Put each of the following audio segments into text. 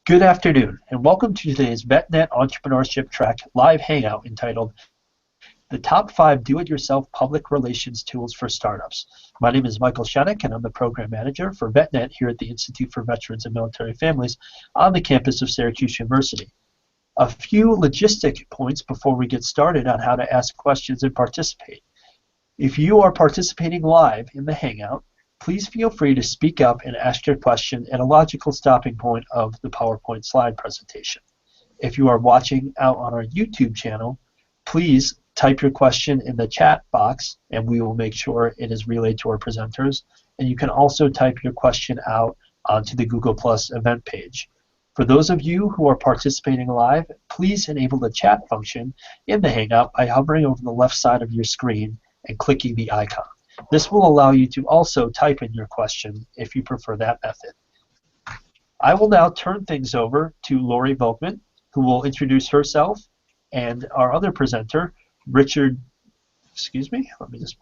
Good afternoon, and welcome to today's VetNet Entrepreneurship Track live hangout entitled The Top 5 Do-It-Yourself Public Relations Tools for Startups. My name is Michael Shenick, and I'm the Program Manager for VetNet here at the Institute for Veterans and Military Families on the campus of Syracuse University. A few logistic points before we get started on how to ask questions and participate. If you are participating live in the hangout, please feel free to speak up and ask your question at a logical stopping point of the PowerPoint slide presentation. If you are watching out on our YouTube channel, please type your question in the chat box and we will make sure it is relayed to our presenters. And you can also type your question out onto the Google Plus event page. For those of you who are participating live, please enable the chat function in the Hangout by hovering over the left side of your screen and clicking the icon. This will allow you to also type in your question if you prefer that method. I will now turn things over to Lori Volkman, who will introduce herself, and our other presenter, Richard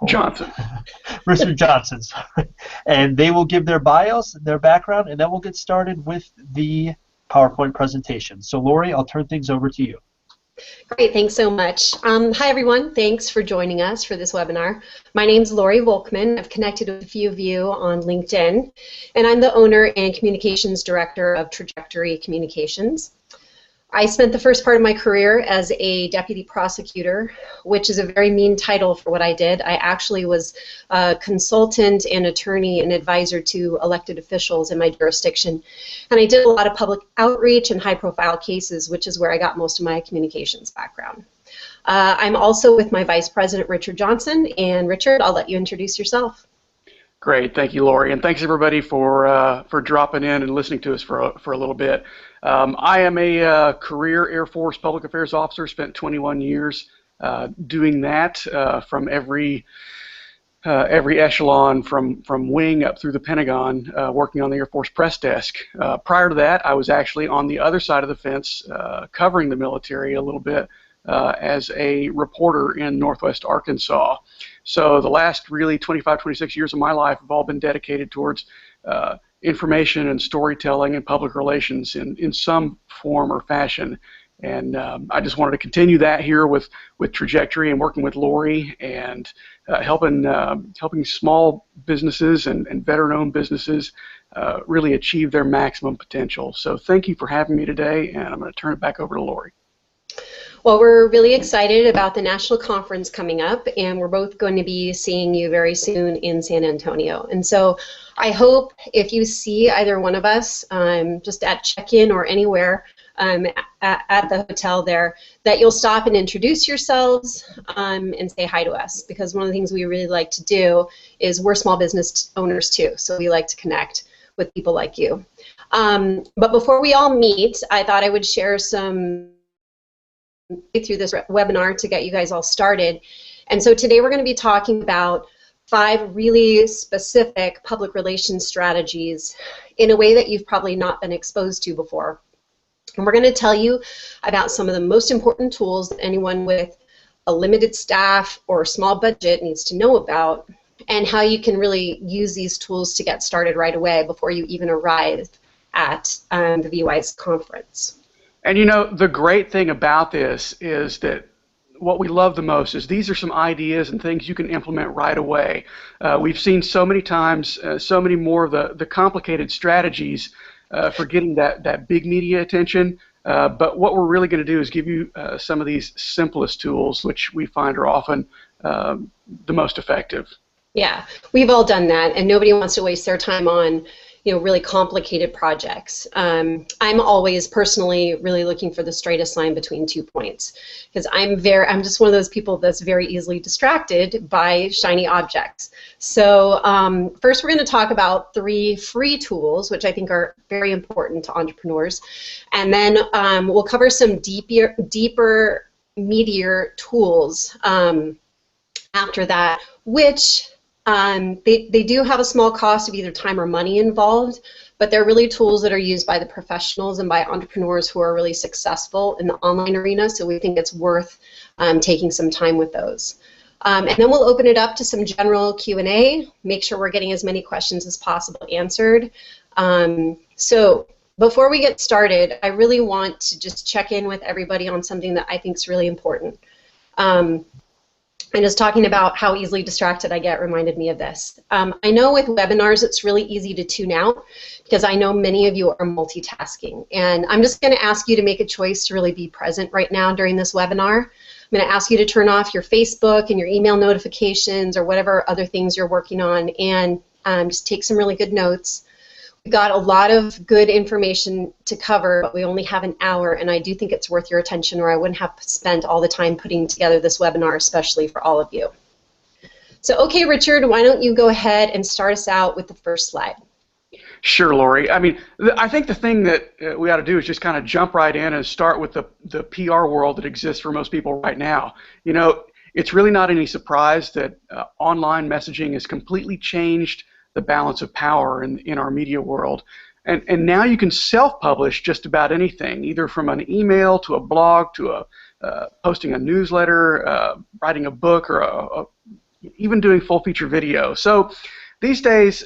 Johnson. Richard Johnson, sorry. And they will give their bios, their background, and then we'll get started with the PowerPoint presentation. So Lori, I'll turn things over to you. Great, thanks so much. Hi everyone, thanks for joining us for this webinar. My name's Lori Volkman. I've connected with a few of you on LinkedIn, and I'm the owner and communications director of Trajectory Communications. I spent the first part of my career as a deputy prosecutor, which is a very mean title for what I did. I actually was a consultant and attorney and advisor to elected officials in my jurisdiction. And I did a lot of public outreach and high-profile cases, which is where I got most of my communications background. I'm also with my vice president, Richard Johnson. And Richard, I'll let you introduce yourself. Great, thank you, Lori, and thanks everybody for dropping in and listening to us for a little bit. I am a career Air Force public affairs officer. Spent 21 years doing that from every echelon, from wing up through the Pentagon, working on the Air Force press desk. Prior to that, I was actually on the other side of the fence, covering the military a little bit as a reporter in Northwest Arkansas. So the last really 25, 26 years of my life have all been dedicated towards information and storytelling and public relations in some form or fashion. And I just wanted to continue that here with Trajectory and working with Lori and helping small businesses and veteran-owned businesses really achieve their maximum potential. So thank you for having me today, and I'm going to turn it back over to Lori. Well, we're really excited about the national conference coming up, and we're both going to be seeing you very soon in San Antonio. And so I hope if you see either one of us just at check-in or anywhere at the hotel there, that you'll stop and introduce yourselves and say hi to us, because one of the things we really like to do is we're small business owners too, so we like to connect with people like you. But before we all meet, I thought I would share some through this webinar to get you guys all started. And so today we're going to be talking about 5 really specific public relations strategies in a way that you've probably not been exposed to before. And we're going to tell you about some of the most important tools that anyone with a limited staff or small budget needs to know about, and how you can really use these tools to get started right away before you even arrive at the VY's conference. And you know, the great thing about this is that what we love the most is these are some ideas and things you can implement right away. We've seen so many times, so many more of the complicated strategies for getting that big media attention. But what we're really going to do is give you some of these simplest tools, which we find are often the most effective. Yeah, we've all done that, and nobody wants to waste their time on really complicated projects. I'm always personally really looking for the straightest line between 2 points, because I'm just one of those people that's very easily distracted by shiny objects. So first we're going to talk about 3 free tools, which I think are very important to entrepreneurs, and then we'll cover some deeper, meatier tools after that, which they do have a small cost of either time or money involved, but they're really tools that are used by the professionals and by entrepreneurs who are really successful in the online arena, so we think it's worth taking some time with those. And then we'll open it up to some general Q&A, make sure we're getting as many questions as possible answered. So before we get started, I really want to just check in with everybody on something that I think is really important. And just talking about how easily distracted I get reminded me of this. I know with webinars it's really easy to tune out because I know many of you are multitasking. And I'm just going to ask you to make a choice to really be present right now during this webinar. I'm going to ask you to turn off your Facebook and your email notifications or whatever other things you're working on, and just take some really good notes. We've got a lot of good information to cover, but we only have an hour, and I do think it's worth your attention, or I wouldn't have spent all the time putting together this webinar, especially for all of you. So, okay, Richard, why don't you go ahead and start us out with the first slide? Sure, Lori. I mean, I think the thing that we ought to do is just kind of jump right in and start with the PR world that exists for most people right now. You know, it's really not any surprise that online messaging has completely changed the balance of power in our media world. And now you can self-publish just about anything, either from an email to a blog to posting a newsletter, writing a book, or even doing full-feature video. So these days,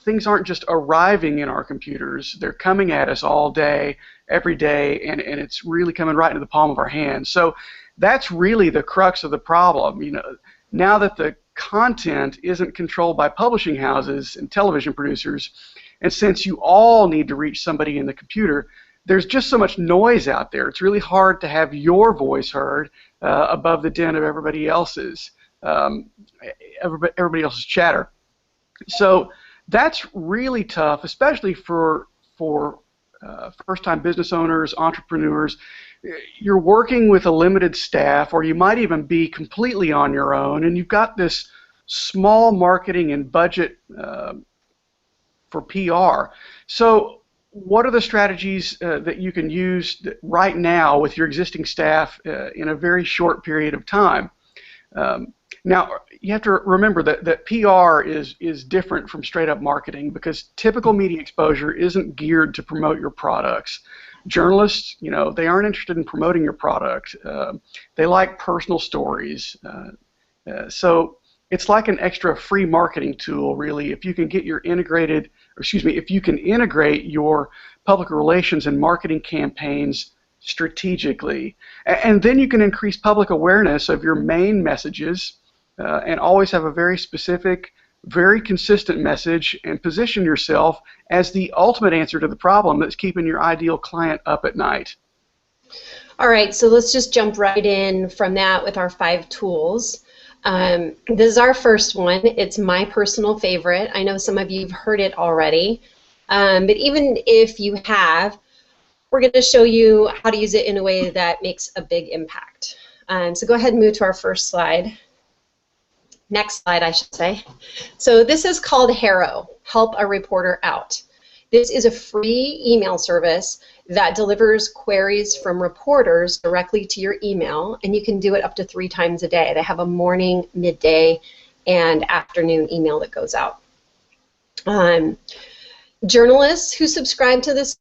things aren't just arriving in our computers. They're coming at us all day, every day, and it's really coming right into the palm of our hands. So that's really the crux of the problem. You know, now that the content isn't controlled by publishing houses and television producers, and since you all need to reach somebody in the computer, there's just so much noise out there. It's really hard to have your voice heard above the din of everybody else's chatter. So that's really tough, especially for first-time business owners, entrepreneurs. You're working with a limited staff, or you might even be completely on your own, and you've got this small marketing and budget for PR. So what are the strategies that you can use right now with your existing staff in a very short period of time? Now, you have to remember that PR is different from straight-up marketing, because typical media exposure isn't geared to promote your products. Journalists, you know, they aren't interested in promoting your product. They like personal stories. So it's like an extra free marketing tool, really, if you can get your if you can integrate your public relations and marketing campaigns strategically. And then you can increase public awareness of your main messages and always have a very specific, very consistent message, and position yourself as the ultimate answer to the problem that's keeping your ideal client up at night. All right, so let's just jump right in from that with our 5 tools. This is our first one. It's my personal favorite. I know some of you have heard it already, but even if you have, we're going to show you how to use it in a way that makes a big impact. So go ahead and move to our first slide. Next slide, I should say. So this is called HARO, Help a Reporter Out. This is a free email service that delivers queries from reporters directly to your email, and you can do it up to 3 times a day. They have a morning, midday, and afternoon email that goes out. Journalists who subscribe to this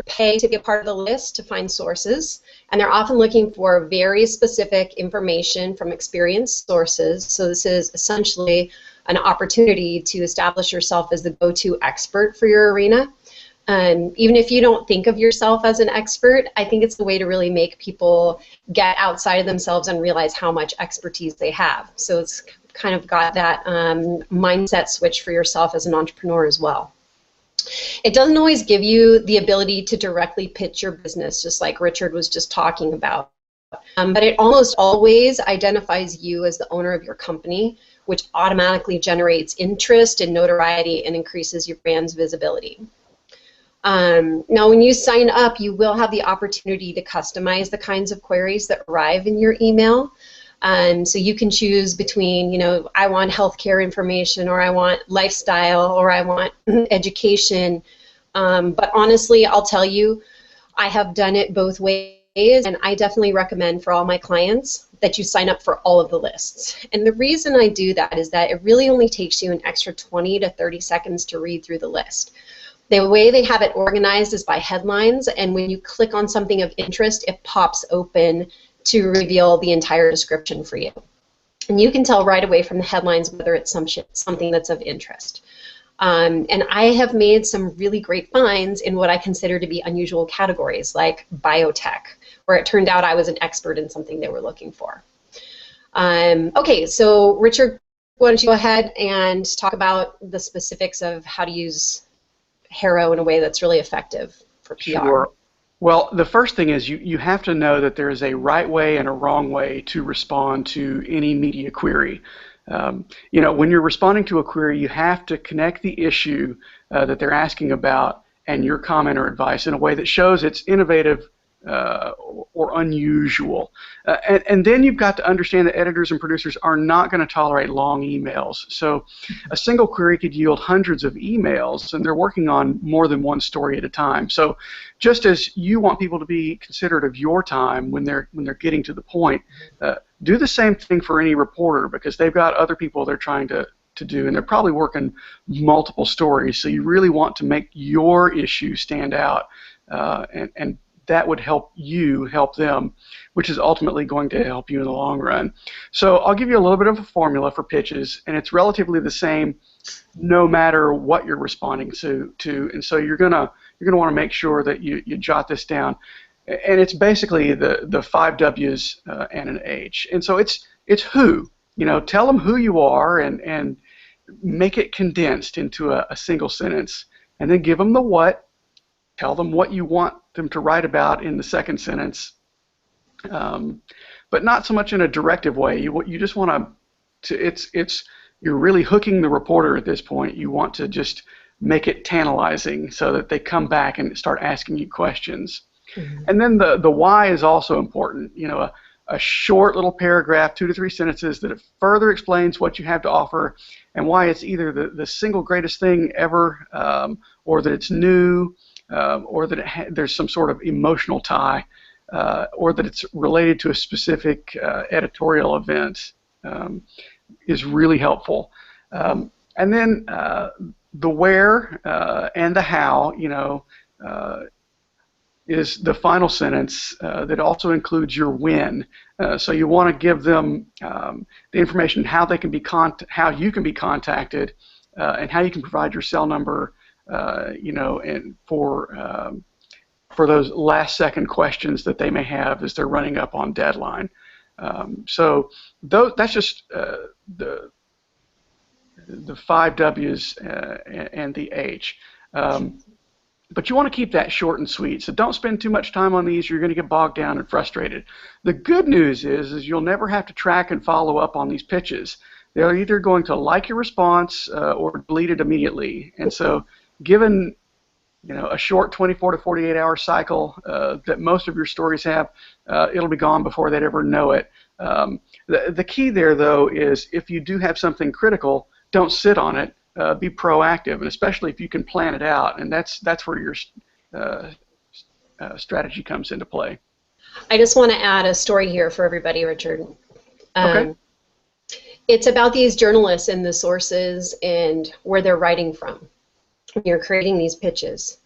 pay to be a part of the list to find sources, and they're often looking for very specific information from experienced sources. So this is essentially an opportunity to establish yourself as the go-to expert for your arena. Even if you don't think of yourself as an expert, I think it's the way to really make people get outside of themselves and realize how much expertise they have. So it's kind of got that mindset switch for yourself as an entrepreneur as well. It doesn't always give you the ability to directly pitch your business, just like Richard was just talking about. But it almost always identifies you as the owner of your company, which automatically generates interest and notoriety and increases your brand's visibility. Now, when you sign up, you will have the opportunity to customize the kinds of queries that arrive in your email. So you can choose between, you know, I want healthcare information, or I want lifestyle, or I want education. But honestly, I'll tell you, I have done it both ways, and I definitely recommend for all my clients that you sign up for all of the lists. And the reason I do that is that it really only takes you an extra 20 to 30 seconds to read through the list. The way they have it organized is by headlines, and when you click on something of interest, it pops open to reveal the entire description for you. And you can tell right away from the headlines whether it's something that's of interest. And I have made some really great finds in what I consider to be unusual categories, like biotech, where it turned out I was an expert in something they were looking for. Okay, so Richard, why don't you go ahead and talk about the specifics of how to use HARO in a way that's really effective for PR? Sure. Well, the first thing is you have to know that there is a right way and a wrong way to respond to any media query. You know, when you're responding to a query, you have to connect the issue that they're asking about and your comment or advice in a way that shows it's innovative or unusual. And then you've got to understand that editors and producers are not going to tolerate long emails. So a single query could yield hundreds of emails, and they're working on more than one story at a time. So just as you want people to be considerate of your time when they're getting to the point, do the same thing for any reporter, because they've got other people they're trying to do, and they're probably working multiple stories. So you really want to make your issue stand out, and that would help you help them, which is ultimately going to help you in the long run. So I'll give you a little bit of a formula for pitches, and it's relatively the same no matter what you're responding to. And so you're gonna want to make sure that you jot this down. And it's basically the 5 W's and an H. And so it's who. You know, tell them who you are and make it condensed into a single sentence, and then give them the what. Tell them what you want them to write about in the second sentence, but not so much in a directive way. You just want to. You're really hooking the reporter at this point. You want to just make it tantalizing so that they come back and start asking you questions. Mm-hmm. And then the why is also important. You know, a short little paragraph, 2 to 3 sentences that it further explains what you have to offer and why it's either the single greatest thing ever, or that it's new. Or that there's some sort of emotional tie, or that it's related to a specific editorial event, is really helpful. And then the where and the how, you know, is the final sentence that also includes your when. So you want to give them the information how they can be how you can be contacted, and how you can provide your cell number. You know, and for those last-second questions that they may have as they're running up on deadline. So that's just the 5 W's and the H. But you want to keep that short and sweet. So don't spend too much time on these. You're going to get bogged down and frustrated. The good news is you'll never have to track and follow up on these pitches. They're either going to like your response or delete it immediately. And so, given, you know, a short 24 to 48 hour cycle that most of your stories have, it'll be gone before they'd ever know it. The key there, though, is if you do have something critical, don't sit on it. Be proactive, and especially if you can plan it out, and that's where your strategy comes into play. I just want to add a story here for everybody, Richard. Okay. It's about these journalists and the sources and where they're writing from when you're creating these pitches.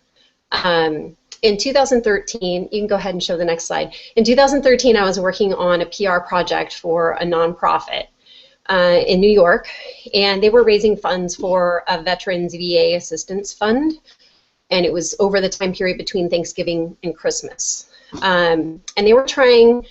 In 2013, you can go ahead and show the next slide. In 2013, I was working on a PR project for a nonprofit in New York, and they were raising funds for a Veterans VA Assistance Fund, and it was over the time period between Thanksgiving and Christmas. And they were trying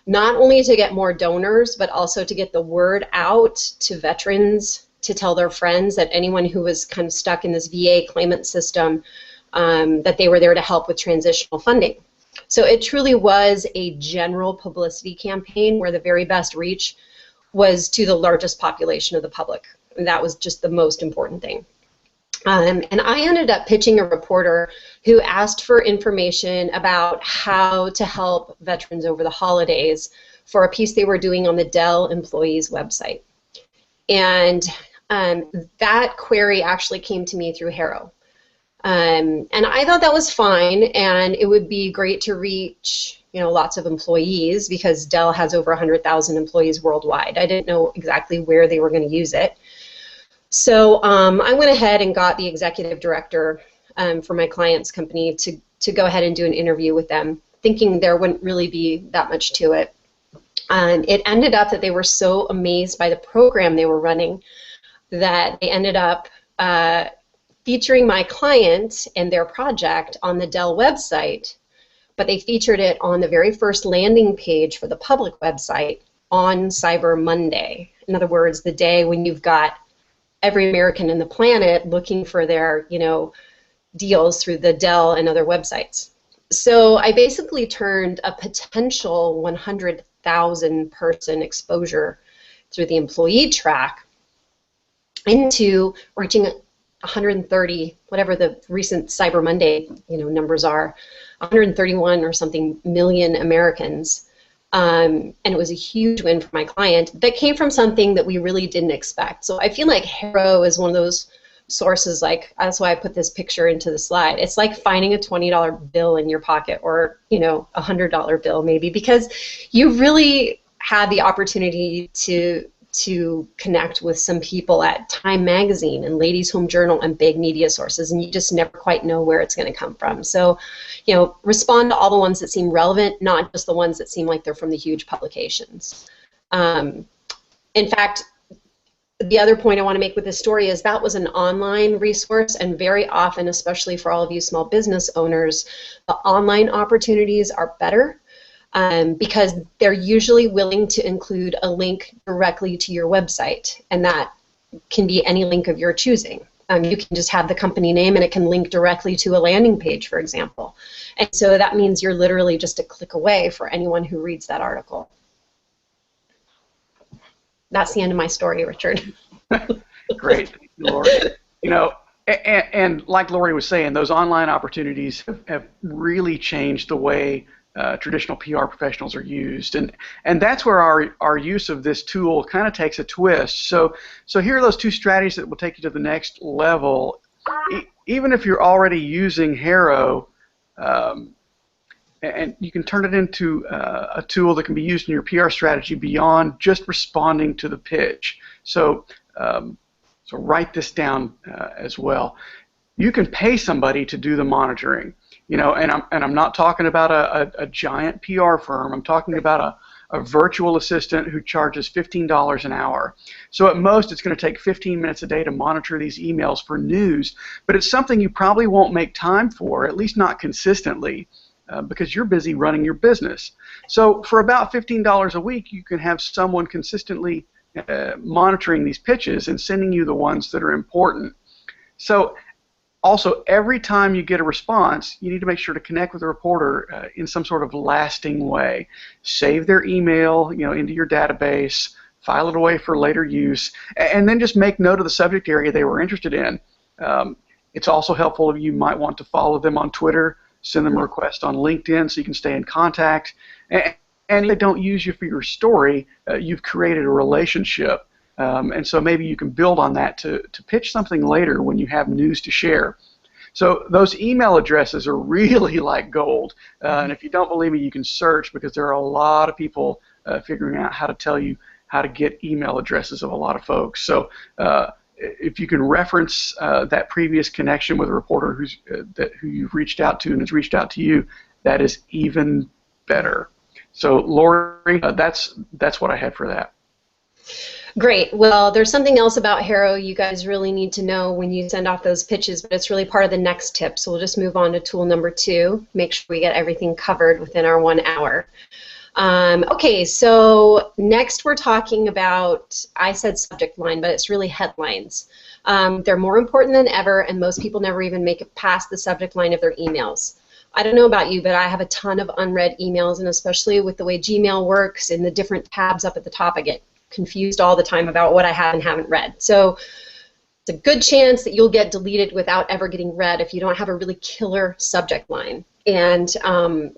not only to get more donors, but also to get the word out to veterans, to tell their friends that anyone who was kind of stuck in this VA claimant system, that they were there to help with transitional funding. So it truly was a general publicity campaign where the very best reach was to the largest population of the public. And that was just the most important thing. And I ended up pitching a reporter who asked for information about how to help veterans over the holidays for a piece they were doing on the Dell employees website. And that query actually came to me through HARO. And I thought that was fine, and it would be great to reach, you know, lots of employees because Dell has over 100,000 employees worldwide. I didn't know exactly where they were going to use it. So I went ahead and got the executive director for my client's company to go ahead and do an interview with them, thinking there wouldn't really be that much to it. It ended up that they were so amazed by the program they were running that they ended up featuring my client and their project on the Dell website, but they featured it on the very first landing page for the public website on Cyber Monday. In other words, the day when you've got every American in the planet looking for their, deals through the Dell and other websites. So I basically turned a potential 100,000 person exposure through the employee track into reaching 130, whatever the recent Cyber Monday, numbers are, 131 or something million Americans. And it was a huge win for my client that came from something that we really didn't expect. So I feel like HARO is one of those sources, like, that's why I put this picture into the slide. It's like finding a $20 bill in your pocket, or a $100 bill maybe, because you really had the opportunity to connect with some people at Time Magazine and Ladies Home Journal and big media sources, and you just never quite know where it's going to come from. So, respond to all the ones that seem relevant, not just the ones that seem like they're from the huge publications. In fact, the other point I want to make with this story is that was an online resource, and very often, especially for all of you small business owners, the online opportunities are better. Because they're usually willing to include a link directly to your website, and that can be any link of your choosing. You can just have the company name and it can link directly to a landing page, for example. And so that means you're literally just a click away for anyone who reads that article. That's the end of my story, Richard. Great, Lori. And like Lori was saying, those online opportunities have really changed the way traditional PR professionals are used, and that's where our use of this tool kind of takes a twist. So here are those two strategies that will take you to the next level. Even if you're already using HARO, and you can turn it into a tool that can be used in your PR strategy beyond just responding to the pitch. So write this down as well. You can pay somebody to do the monitoring. And I'm not talking about a giant PR firm. I'm talking about a virtual assistant who charges $15 an hour. So at most, it's going to take 15 minutes a day to monitor these emails for news, but it's something you probably won't make time for, at least not consistently, because you're busy running your business. So for about $15 a week, you can have someone consistently monitoring these pitches and sending you the ones that are important. So also, every time you get a response, you need to make sure to connect with the reporter in some sort of lasting way. Save their email, into your database, file it away for later use, and then just make note of the subject area they were interested in. It's also helpful if you might want to follow them on Twitter, send them a request on LinkedIn so you can stay in contact. And if they don't use you for your story, you've created a relationship. And so maybe you can build on that to pitch something later when you have news to share. So those email addresses are really like gold. And if you don't believe me, you can search, because there are a lot of people figuring out how to tell you how to get email addresses of a lot of folks. So if you can reference that previous connection with a reporter who you've reached out to and has reached out to you, that is even better. So Lori, that's what I had for that. Great. Well, there's something else about HARO you guys really need to know when you send off those pitches, but it's really part of the next tip. So we'll just move on to tool number 2, make sure we get everything covered within our 1 hour. Okay, so next we're talking about, I said subject line, but it's really headlines. They're more important than ever, and most people never even make it past the subject line of their emails. I don't know about you, but I have a ton of unread emails, and especially with the way Gmail works and the different tabs up at the top, I get confused all the time about what I have and haven't read. So it's a good chance that you'll get deleted without ever getting read if you don't have a really killer subject line. And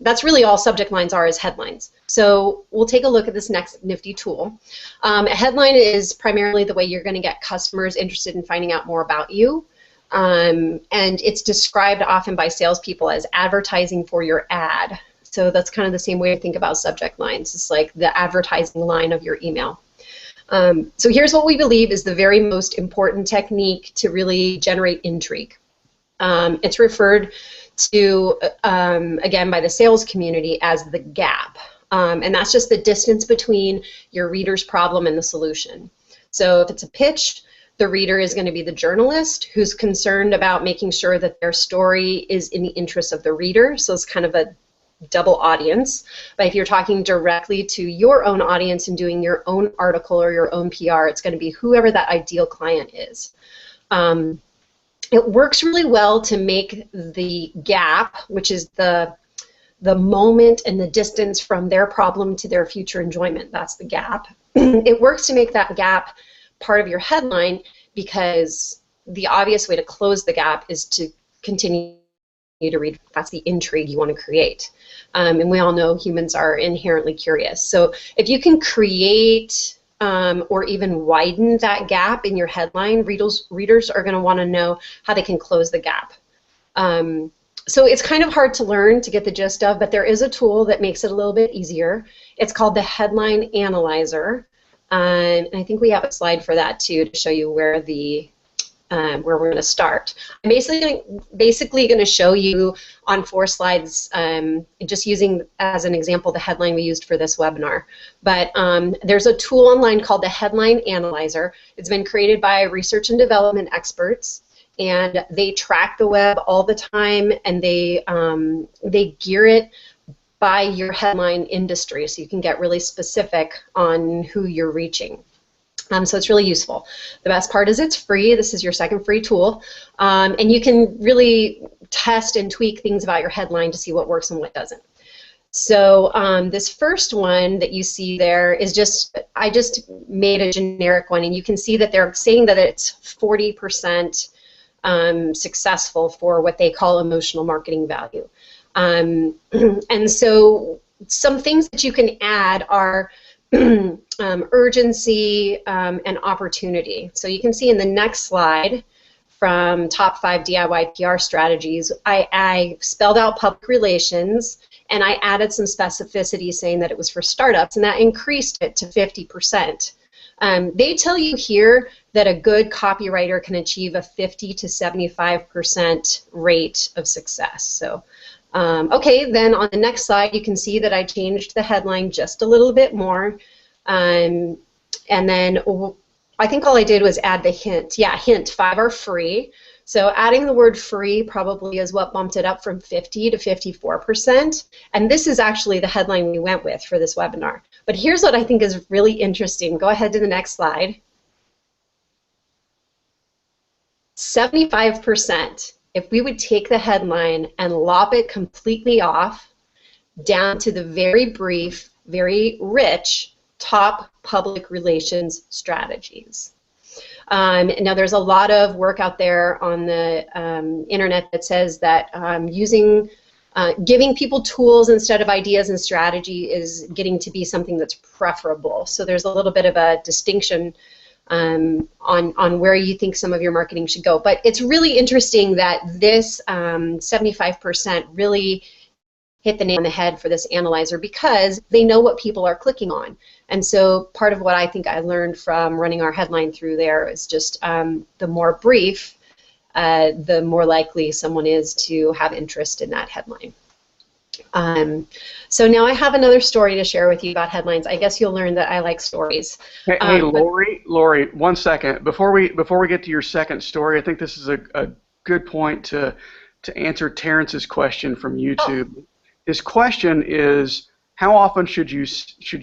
that's really all subject lines are, is headlines. So we'll take a look at this next nifty tool. A headline is primarily the way you're going to get customers interested in finding out more about you. And it's described often by salespeople as advertising for your ad. So that's kind of the same way to think about subject lines. It's like the advertising line of your email. So here's what we believe is the very most important technique to really generate intrigue. It's referred to, again, by the sales community as the gap. And that's just the distance between your reader's problem and the solution. So if it's a pitch, The reader is going to be the journalist who's concerned about making sure that their story is in the interest of the reader. So it's kind of a double audience. But if you're talking directly to your own audience and doing your own article or your own PR, it's going to be whoever that ideal client is. It works really well to make the gap, which is the moment and the distance from their problem to their future enjoyment. That's the gap. It works to make that gap part of your headline, because the obvious way to close the gap is to continue to read. That's the intrigue you want to create. And we all know humans are inherently curious. So if you can create or even widen that gap in your headline, readers are going to want to know how they can close the gap. So it's kind of hard to learn, to get the gist of, but there is a tool that makes it a little bit easier. It's called the Headline Analyzer. And I think we have a slide for that too, to show you where we're going to start. I'm basically going to show you on 4 slides, just using as an example the headline we used for this webinar. But there's a tool online called the Headline Analyzer. It's been created by research and development experts, and they track the web all the time, and they gear it by your headline industry, so you can get really specific on who you're reaching. So it's really useful. The best part is it's free. This is your second free tool. And you can really test and tweak things about your headline to see what works and what doesn't. So this first one that you see there is I just made a generic one, and you can see that they're saying that it's 40% successful for what they call emotional marketing value. And so some things that you can add are urgency and opportunity. So you can see in the next slide from top 5 DIY PR strategies, I spelled out public relations, and I added some specificity saying that it was for startups, and that increased it to 50%. They tell you here that a good copywriter can achieve a 50 to 75% rate of success. So okay, then on the next slide you can see that I changed the headline just a little bit more, and then I think all I did was add the hint. Yeah, hint, 5 are free. So adding the word free probably is what bumped it up from 50 to 54%, and this is actually the headline we went with for this webinar. But here's what I think is really interesting. Go ahead to the next slide. 75%. If we would take the headline and lop it completely off down to the very brief, very rich top public relations strategies. Now there's a lot of work out there on the internet that says that giving people tools instead of ideas and strategy is getting to be something that's preferable. So there's a little bit of a distinction on where you think some of your marketing should go. But it's really interesting that this 75% really hit the nail on the head for this analyzer, because they know what people are clicking on. And so part of what I think I learned from running our headline through there is just the more brief, the more likely someone is to have interest in that headline. So now I have another story to share with you about headlines. I guess you'll learn that I like stories. Hey, Lori, 1 second. Before we get to your second story, I think this is a good point to answer Terrence's question from YouTube. Oh. His question is, how often should you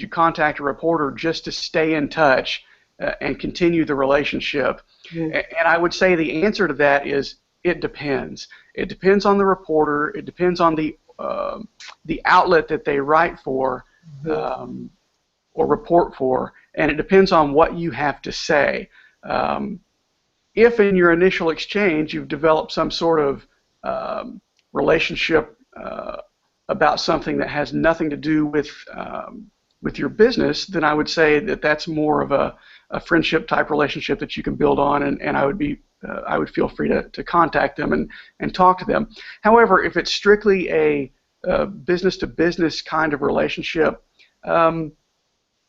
contact a reporter just to stay in touch and continue the relationship? Mm-hmm. And I would say the answer to that is it depends. It depends on the reporter. It depends on the outlet that they write for or report for, and it depends on what you have to say. If in your initial exchange you've developed some sort of relationship about something that has nothing to do with your business, then I would say that that's more of a friendship type relationship that you can build on, and I would feel free to contact them and talk to them. However, if it's strictly a business to business kind of relationship,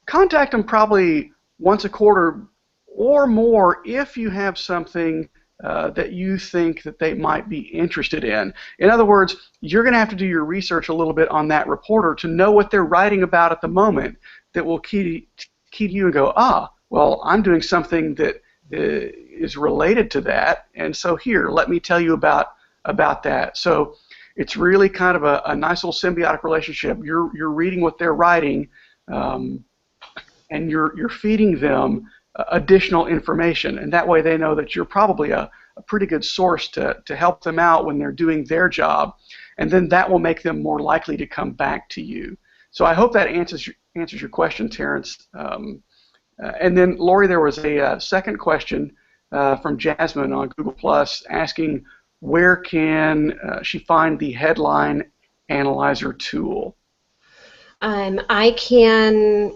contact them probably once a quarter or more if you have something that you think that they might be interested in. In other words, you're going to have to do your research a little bit on that reporter to know what they're writing about at the moment that will key to you and go, well, I'm doing something that is related to that. And so here, let me tell you about that. So it's really kind of a nice little symbiotic relationship. You're reading what they're writing, and you're feeding them additional information, and that way they know that you're probably a pretty good source to help them out when they're doing their job, and then that will make them more likely to come back to you. So I hope that answers your question, Terrence. And then, Lori, there was a second question from Jasmine on Google Plus asking where can she find the headline analyzer tool. I can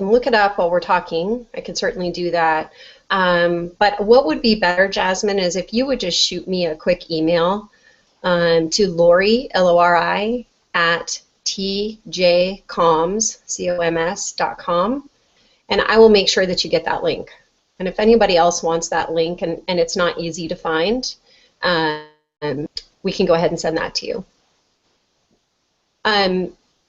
look it up while we're talking. I can certainly do that. But what would be better, Jasmine, is if you would just shoot me a quick email to Lori, Lori, at tjcoms.com, and I will make sure that you get that link. And if anybody else wants that link and it's not easy to find, we can go ahead and send that to you.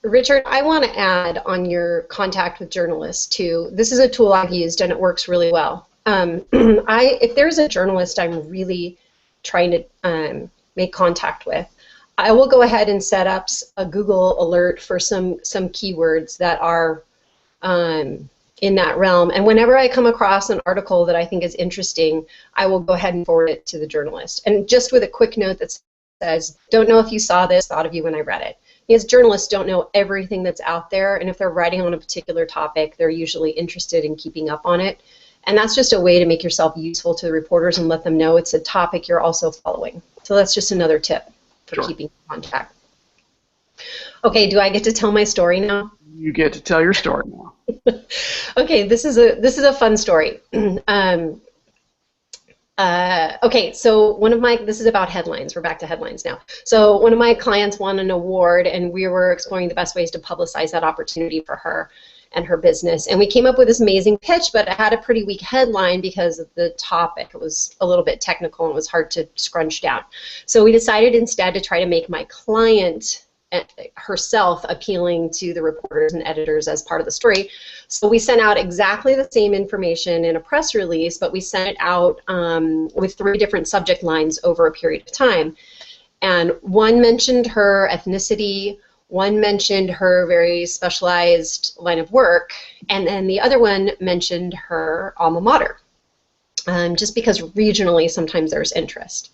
Richard, I want to add on your contact with journalists too. This is a tool I've used and it works really well. If there's a journalist I'm really trying to make contact with, I will go ahead and set up a Google alert for some keywords that are in that realm. And whenever I come across an article that I think is interesting, I will go ahead and forward it to the journalist. And just with a quick note that says, don't know if you saw this, thought of you when I read it. Because journalists don't know everything that's out there, and if they're writing on a particular topic, they're usually interested in keeping up on it. And that's just a way to make yourself useful to the reporters and let them know it's a topic you're also following. So that's just another tip for keeping in contact. Okay, do I get to tell my story now? You get to tell your story now. Okay, this is a fun story. Okay, so this is about headlines. We're back to headlines now. So one of my clients won an award, and we were exploring the best ways to publicize that opportunity for her and her business. And we came up with this amazing pitch, but it had a pretty weak headline because of the topic. It was a little bit technical and it was hard to scrunch down. So we decided instead to try to make my client herself appealing to the reporters and editors as part of the story. So we sent out exactly the same information in a press release, but we sent it out with 3 different subject lines over a period of time. And one mentioned her ethnicity, one mentioned her very specialized line of work, and then the other one mentioned her alma mater, just because regionally sometimes there's interest.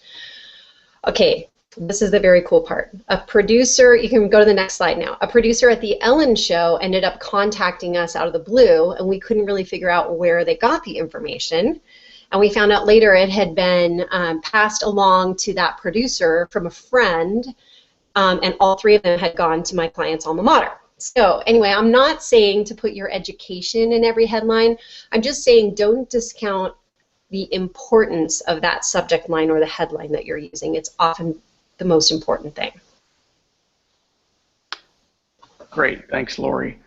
Okay. This is the very cool part. A producer, you can go to the next slide now. A producer at the Ellen show ended up contacting us out of the blue, and we couldn't really figure out where they got the information. And we found out later it had been passed along to that producer from a friend, and all 3 of them had gone to my client's alma mater. So anyway, I'm not saying to put your education in every headline. I'm just saying don't discount the importance of that subject line or the headline that you're using. It's often the most important thing. Great, thanks, Lori.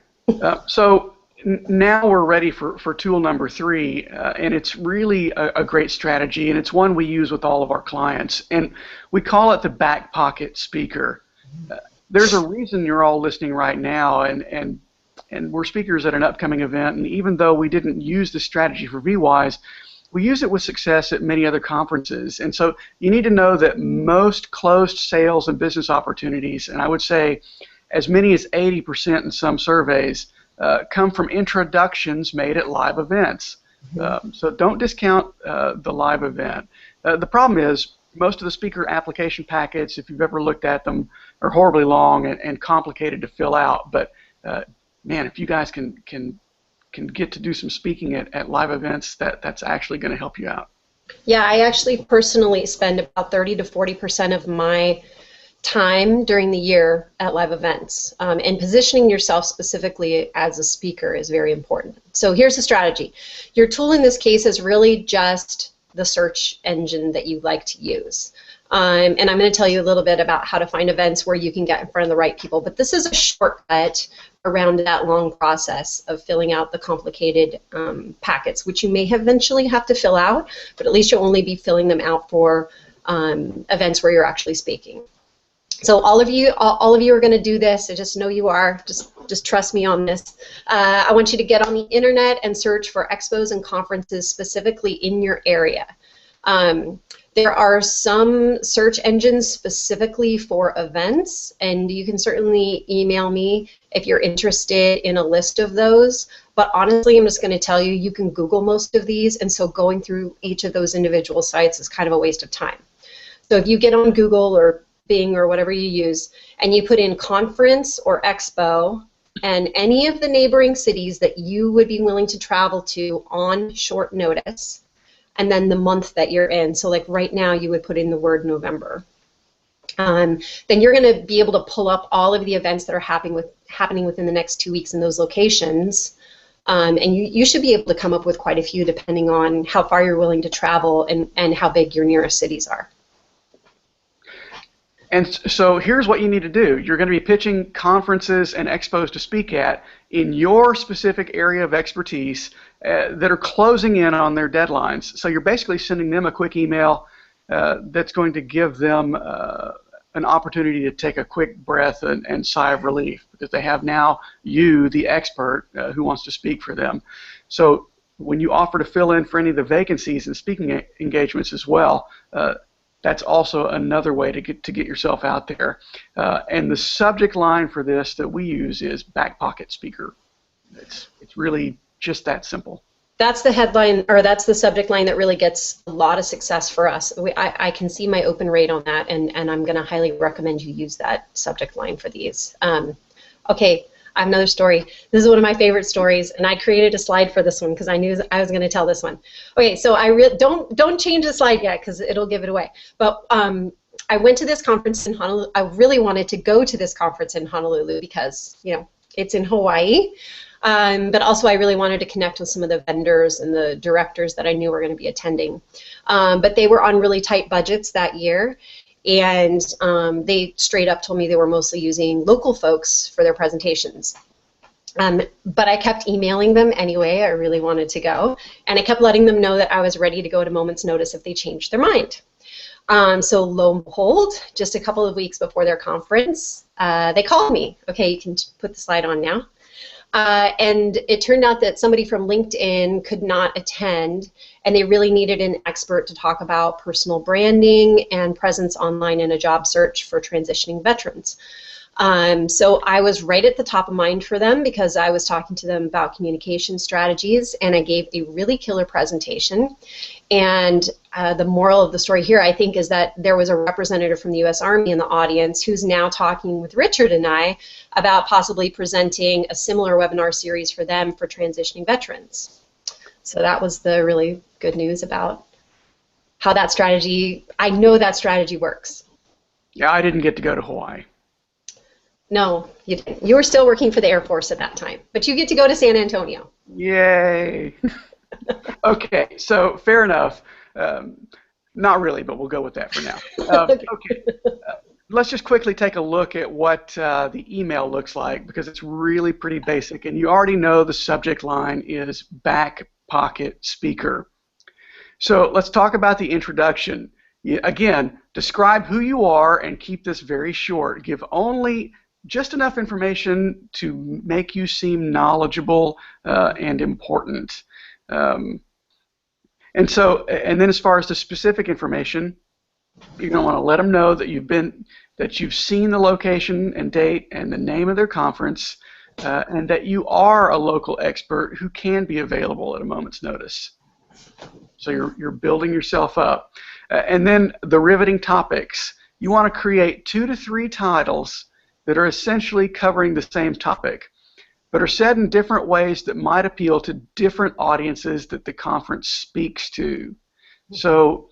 So now we're ready for tool number 3, and it's really a great strategy, and it's one we use with all of our clients, and we call it the back pocket speaker. There's a reason you're all listening right now, and we're speakers at an upcoming event, and even though we didn't use this strategy for VWise, we use it with success at many other conferences. And so you need to know that most closed sales and business opportunities, and I would say as many as 80% in some surveys, come from introductions made at live events. So don't discount the live event. The problem is most of the speaker application packets, if you've ever looked at them, are horribly long and complicated to fill out. But man, if you guys can get to do some speaking at live events, that's actually going to help you out. Yeah, I actually personally spend about 30 to 40% of my time during the year at live events, and positioning yourself specifically as a speaker is very important. So here's the strategy. Your tool in this case is really just the search engine that you like to use. And I'm going to tell you a little bit about how to find events where you can get in front of the right people. But this is a shortcut around that long process of filling out the complicated packets, which you may eventually have to fill out, but at least you'll only be filling them out for events where you're actually speaking. So all of you are going to do this. I just know you are. Just trust me on this. I want you to get on the internet and search for expos and conferences specifically in your area. There are some search engines specifically for events, and you can certainly email me if you're interested in a list of those. But honestly, I'm just going to tell you, you can Google most of these, and so going through each of those individual sites is kind of a waste of time. So if you get on Google or Bing or whatever you use, and you put in conference or expo and any of the neighboring cities that you would be willing to travel to on short notice, and then the month that you're in. So like right now you would put in the word November. Then you're going to be able to pull up all of the events that are happening within the next 2 weeks in those locations. And you should be able to come up with quite a few depending on how far you're willing to travel and how big your nearest cities are. And so here's what you need to do. You're going to be pitching conferences and expos to speak at in your specific area of expertise that are closing in on their deadlines. So you're basically sending them a quick email that's going to give them an opportunity to take a quick breath and sigh of relief, because they have now you, the expert, who wants to speak for them. So when you offer to fill in for any of the vacancies and speaking engagements as well, that's also another way to get yourself out there. And the subject line for this that we use is back pocket speaker. It's really just that simple. That's the headline, or that's the subject line that really gets a lot of success for us. I can see my open rate on that, and I'm going to highly recommend you use that subject line for these. Okay, I have another story. This is one of my favorite stories, and I created a slide for this one because I knew I was going to tell this one. Okay, so don't change the slide yet because it'll give it away. But I went to this conference in Honolulu. I really wanted to go to this conference in Honolulu because, you know, it's in Hawaii. But also I really wanted to connect with some of the vendors and the directors that I knew were going to be attending. But they were on really tight budgets that year. And they straight up told me they were mostly using local folks for their presentations. But I kept emailing them anyway. I really wanted to go. And I kept letting them know that I was ready to go at a moment's notice if they changed their mind. So lo and behold, just a couple of weeks before their conference, they called me. Okay, you can put the slide on now. And it turned out that somebody from LinkedIn could not attend, and they really needed an expert to talk about personal branding and presence online in a job search for transitioning veterans. So I was right at the top of mind for them because I was talking to them about communication strategies, and I gave a really killer presentation. And the moral of the story here, I think, is that there was a representative from the U.S. Army in the audience who's now talking with Richard and I about possibly presenting a similar webinar series for them for transitioning veterans. So that was the really good news about how that strategy, I know that strategy works. Yeah, I didn't get to go to Hawaii. No, you didn't. You were still working for the Air Force at that time, but you get to go to San Antonio. Yay! Okay, so fair enough. Not really, but we'll go with that for now. Okay. Let's just quickly take a look at what the email looks like, because it's really pretty basic, and you already know the subject line is back pocket speaker. So let's talk about the introduction. Again, describe who you are and keep this very short. Give only just enough information to make you seem knowledgeable and important. And then as far as the specific information, you're going to want to let them know that you've seen the location and date and the name of their conference, and that you are a local expert who can be available at a moment's notice. So you're building yourself up. And then the riveting topics. You want to create 2 to 3 titles that are essentially covering the same topic, but are said in different ways that might appeal to different audiences that the conference speaks to. So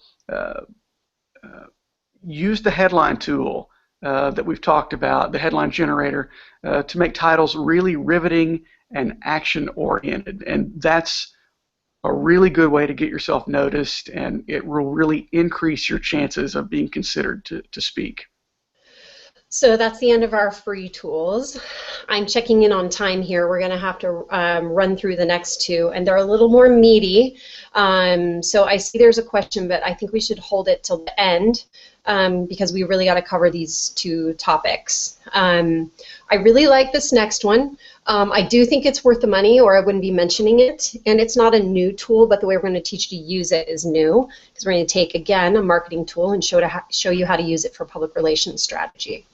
use the headline tool that we've talked about, the headline generator, to make titles really riveting and action-oriented. And that's a really good way to get yourself noticed, and it will really increase your chances of being considered to speak. So that's the end of our free tools. I'm checking in on time here. We're going to have to run through the next two, and they're a little more meaty. So I see there's a question, but I think we should hold it till the end because we really got to cover these two topics. I really like this next one. I do think it's worth the money, or I wouldn't be mentioning it. And it's not a new tool, but the way we're going to teach you to use it is new, because we're going to take, again, a marketing tool and show you how to use it for public relations strategy.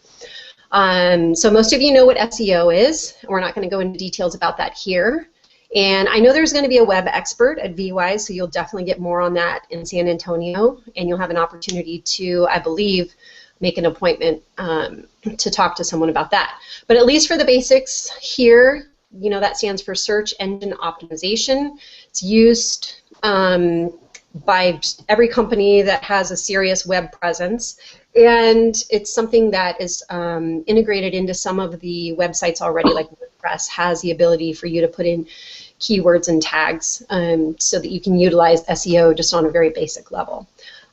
So most of you know what SEO is. We're not going to go into details about that here. And I know there's going to be a web expert at VWise, so you'll definitely get more on that in San Antonio, and you'll have an opportunity to, I believe, make an appointment to talk to someone about that. But at least for the basics here, you know, that stands for search engine optimization. It's used by every company that has a serious web presence. And it's something that is integrated into some of the websites already, like WordPress has the ability for you to put in keywords and tags so that you can utilize SEO just on a very basic level.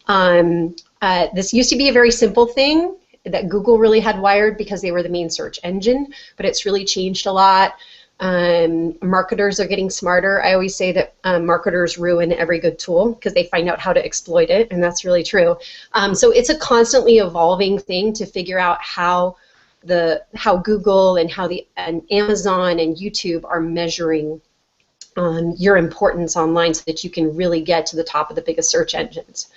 This used to be a very simple thing that Google really had wired because they were the main search engine, but it's really changed a lot. Marketers are getting smarter. I always say that marketers ruin every good tool because they find out how to exploit it, and that's really true. So it's a constantly evolving thing to figure out how Google and and Amazon and YouTube are measuring your importance online so that you can really get to the top of the biggest search engines.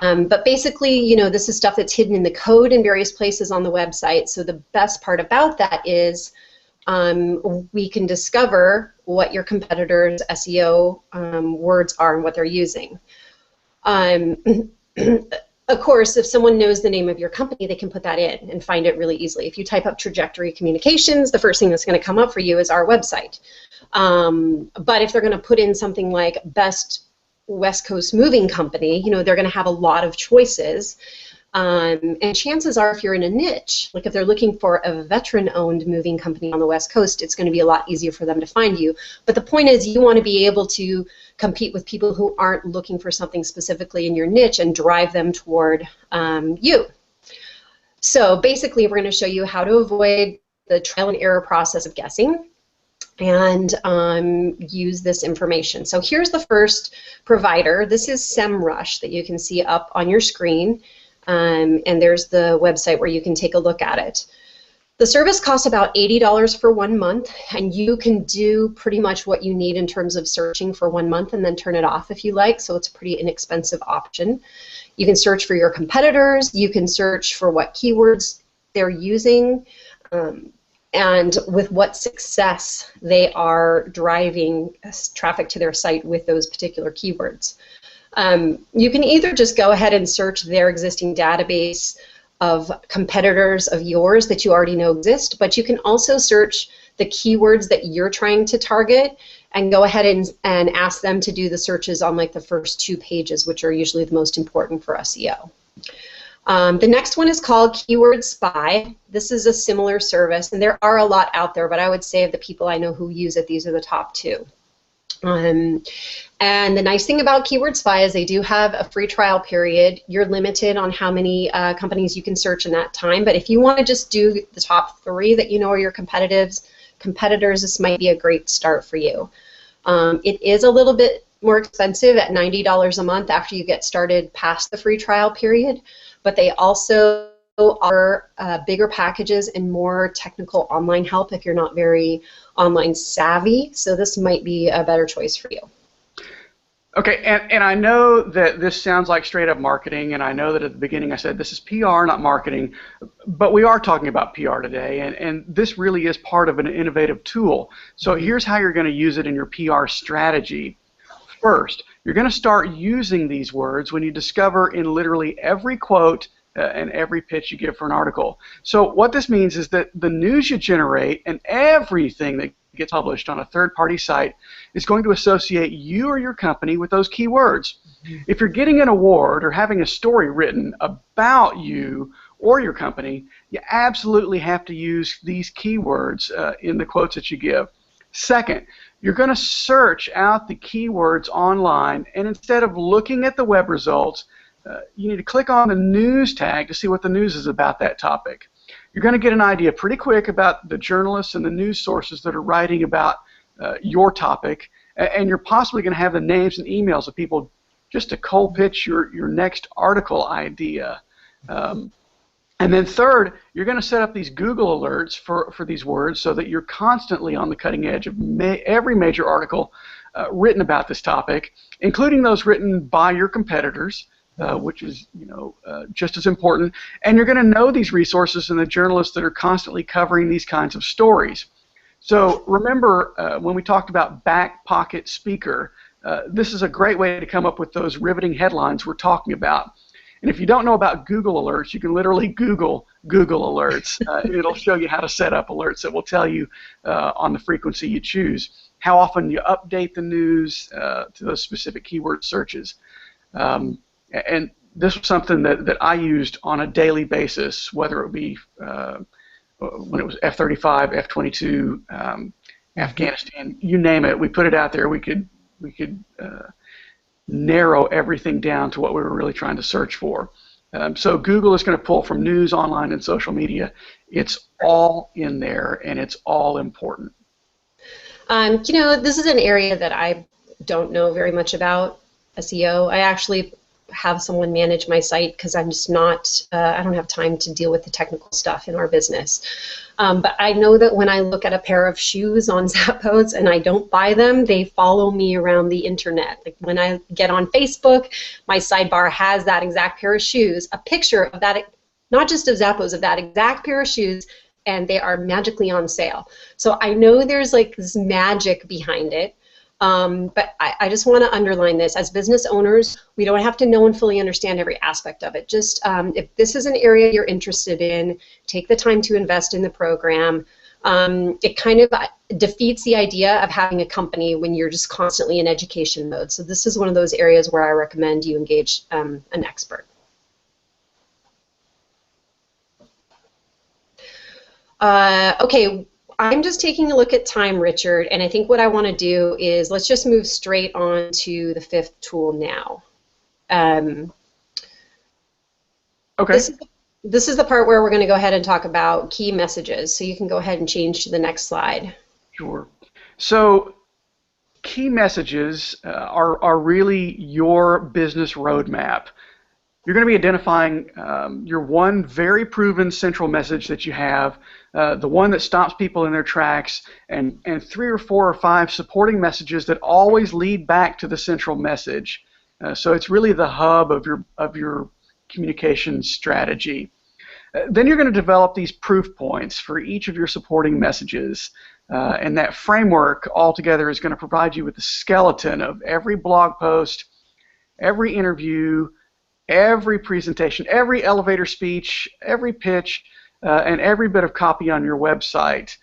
But basically, you know, this is stuff that's hidden in the code in various places on the website. So the best part about that is we can discover what your competitors' SEO words are and what they're using. Of course, if someone knows the name of your company, they can put that in and find it really easily. If you type up Trajectory Communications, the first thing that's going to come up for you is our website. But if they're going to put in something like Best West Coast Moving Company, you know, they're going to have a lot of choices. And chances are, if you're in a niche, like if they're looking for a veteran-owned moving company on the West Coast, it's going to be a lot easier for them to find you. But the point is, you want to be able to compete with people who aren't looking for something specifically in your niche and drive them toward you. So basically, we're going to show you how to avoid the trial and error process of guessing and use this information. So here's the first provider. This is SEMrush that you can see up on your screen. And there's the website where you can take a look at it. The service costs about $80 for 1 month, and you can do pretty much what you need in terms of searching for 1 month and then turn it off if you like, so it's a pretty inexpensive option. You can search for your competitors, you can search for what keywords they're using, and with what success they are driving traffic to their site with those particular keywords. You can either just go ahead and search their existing database of competitors of yours that you already know exist, but you can also search the keywords that you're trying to target and go ahead and ask them to do the searches on like the first 2 pages, which are usually the most important for SEO. The next one is called Keyword Spy. This is a similar service, and there are a lot out there, but I would say of the people I know who use it, these are the top 2. And the nice thing about Keyword Spy is they do have a free trial period. You're limited on how many companies you can search in that time, but if you want to just do the top 3 that you know are your competitors, this might be a great start for you. It is a little bit more expensive at $90 a month after you get started past the free trial period, but they also offer bigger packages and more technical online help if you're not very online savvy, so this might be a better choice for you. Okay, and I know that this sounds like straight up marketing, and I know that at the beginning I said this is PR, not marketing, but we are talking about PR today, and this really is part of an innovative tool. So here's how you're going to use it in your PR strategy. First, you're going to start using these words when you discover in literally every quote and every pitch you give for an article. So what this means is that the news you generate and everything that gets published on a third-party site is going to associate you or your company with those keywords. If you're getting an award or having a story written about you or your company, you absolutely have to use these keywords in the quotes that you give. Second, you're going to search out the keywords online, and instead of looking at the web results, you need to click on the news tag to see what the news is about that topic. you're going to get an idea pretty quick about the journalists and the news sources that are writing about your topic, and you're possibly going to have the names and emails of people just to cold pitch your next article idea. And then third, you're going to set up these Google alerts for these words so that you're constantly on the cutting edge of every major article written about this topic, including those written by your competitors, which is just as important. And you're going to know these resources and the journalists that are constantly covering these kinds of stories. So remember when we talked about back pocket speaker, this is a great way to come up with those riveting headlines we're talking about. And if you don't know about Google Alerts, you can literally Google Alerts. It'll show you how to set up alerts that will tell you on the frequency you choose, how often you update the news to those specific keyword searches. And this was something that I used on a daily basis, whether it be when it was F-35, F-22, Afghanistan, you name it. We put it out there. We could narrow everything down to what we were really trying to search for. So Google is going to pull from news, online, and social media. It's all in there, and it's all important. This is an area that I don't know very much about, SEO. I actually have someone manage my site because I'm just not, I don't have time to deal with the technical stuff in our business. But I know that when I look at a pair of shoes on Zappos and I don't buy them, they follow me around the internet. Like when I get on Facebook, my sidebar has that exact pair of shoes, a picture of that, not just of Zappos, of that exact pair of shoes, and they are magically on sale. So I know there's like this magic behind it. But I just want to underline this. As business owners, we don't have to know and fully understand every aspect of it. Just if this is an area you're interested in, take the time to invest in the program. It kind of defeats the idea of having a company when you're just constantly in education mode. So this is one of those areas where I recommend you engage an expert. Okay. I'm just taking a look at time, Richard, and I think what I want to do is let's just move straight on to the fifth tool now. Okay. This is the part where we're going to go ahead and talk about key messages, so you can go ahead and change to the next slide. Sure. So key messages are really your business roadmap. You're going to be identifying your one very proven central message that you have, the one that stops people in their tracks, and 3 or 4 or 5 supporting messages that always lead back to the central message. So it's really the hub of your communication strategy. Then you're going to develop these proof points for each of your supporting messages, and that framework altogether is going to provide you with the skeleton of every blog post, every interview, every presentation, every elevator speech, every pitch, and every bit of copy on your website.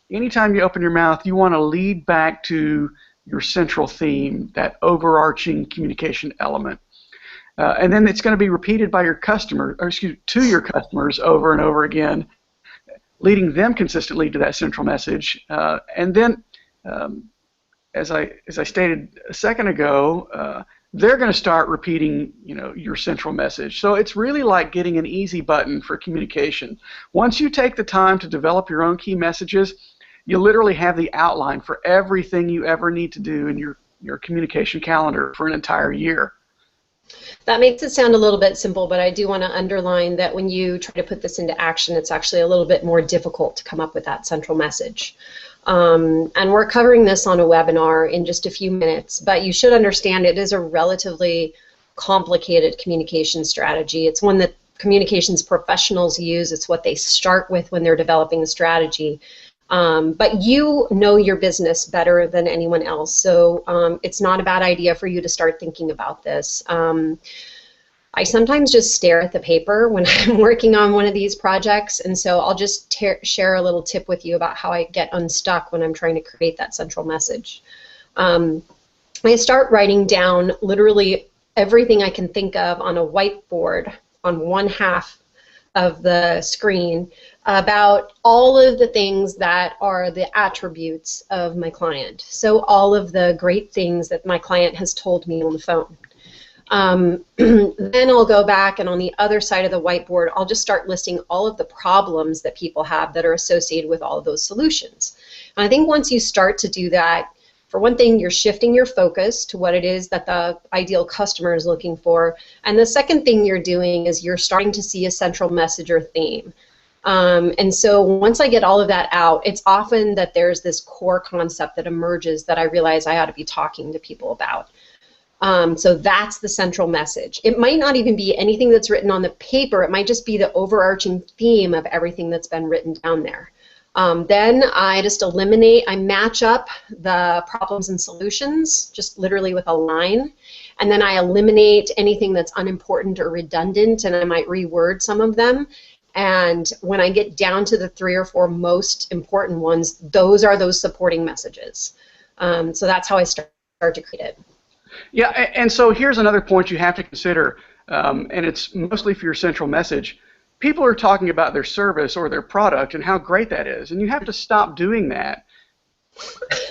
Anytime you open your mouth, you want to lead back to your central theme, that overarching communication element. And then it's going to be repeated by your customer, or to your customers over and over again, leading them consistently to that central message. And then, as I stated a second ago, they're going to start repeating, your central message. So it's really like getting an easy button for communication. Once you take the time to develop your own key messages, you literally have the outline for everything you ever need to do in your communication calendar for an entire year. That makes it sound a little bit simple, but I do want to underline that when you try to put this into action, it's actually a little bit more difficult to come up with that central message. And we're covering this on a webinar in just a few minutes, but you should understand it is a relatively complicated communication strategy. It's one that communications professionals use. It's what they start with when they're developing a strategy. But you know your business better than anyone else, so it's not a bad idea for you to start thinking about this. I sometimes just stare at the paper when I'm working on one of these projects, and so I'll just share a little tip with you about how I get unstuck when I'm trying to create that central message. I start writing down literally everything I can think of on a whiteboard on one half of the screen about all of the things that are the attributes of my client. So all of the great things that my client has told me on the phone. Then I'll go back, and on the other side of the whiteboard, I'll just start listing all of the problems that people have that are associated with all of those solutions. And I think once you start to do that, for one thing, you're shifting your focus to what it is that the ideal customer is looking for. And the second thing you're doing is you're starting to see a central message or theme. And so once I get all of that out, it's often that there's this core concept that emerges that I realize I ought to be talking to people about. So that's the central message. It might not even be anything that's written on the paper. It might just be the overarching theme of everything that's been written down there. Then I just I match up the problems and solutions, just literally with a line, and then I eliminate anything that's unimportant or redundant, and I might reword some of them. And when I get down to the 3 or 4 most important ones, those are those supporting messages. So that's how I start to create it. Yeah, and so here's another point you have to consider, and it's mostly for your central message. People are talking about their service or their product and how great that is, and you have to stop doing that.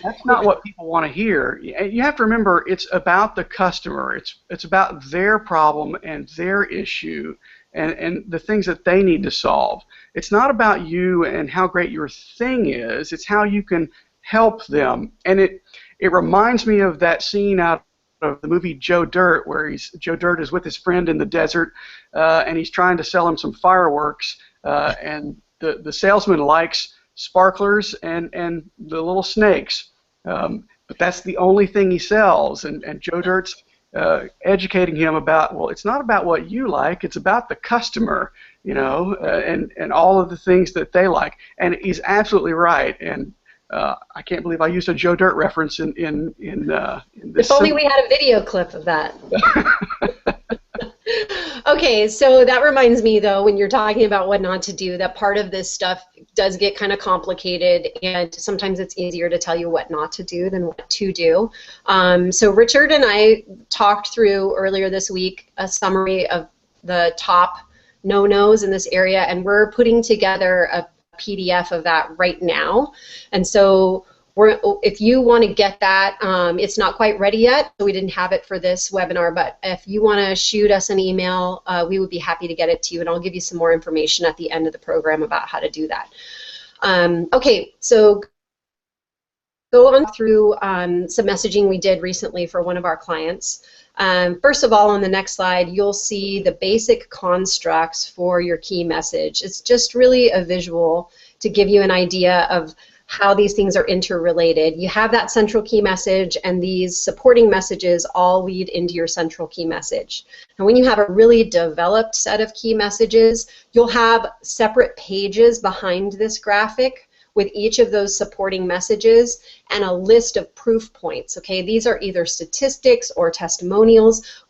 That's not what people want to hear. You have to remember it's about the customer. It's about their problem and their issue and the things that they need to solve. It's not about you and how great your thing is. It's how you can help them. And it reminds me of that scene out of the movie Joe Dirt, where Joe Dirt is with his friend in the desert, and he's trying to sell him some fireworks, and the salesman likes sparklers and the little snakes, but that's the only thing he sells, and Joe Dirt's educating him about, well, it's not about what you like, it's about the customer, you know, and all of the things that they like, and he's absolutely right. And I can't believe I used a Joe Dirt reference in this. If only we had a video clip of that. Okay, so that reminds me, though, when you're talking about what not to do, that part of this stuff does get kind of complicated, and sometimes it's easier to tell you what not to do than what to do. So Richard and I talked through earlier this week a summary of the top no-nos in this area, and we're putting together a PDF of that right now. And so if you want to get that, it's not quite ready yet, so we didn't have it for this webinar, but if you want to shoot us an email, we would be happy to get it to you, and I'll give you some more information at the end of the program about how to do that. Okay, so go on through some messaging we did recently for one of our clients. First of all, on the next slide, you'll see the basic constructs for your key message. It's just really a visual to give you an idea of how these things are interrelated. You have that central key message, and these supporting messages all lead into your central key message. And when you have a really developed set of key messages, you'll have separate pages behind this graphic with each of those supporting messages and a list of proof points. Okay, these are either statistics or testimonials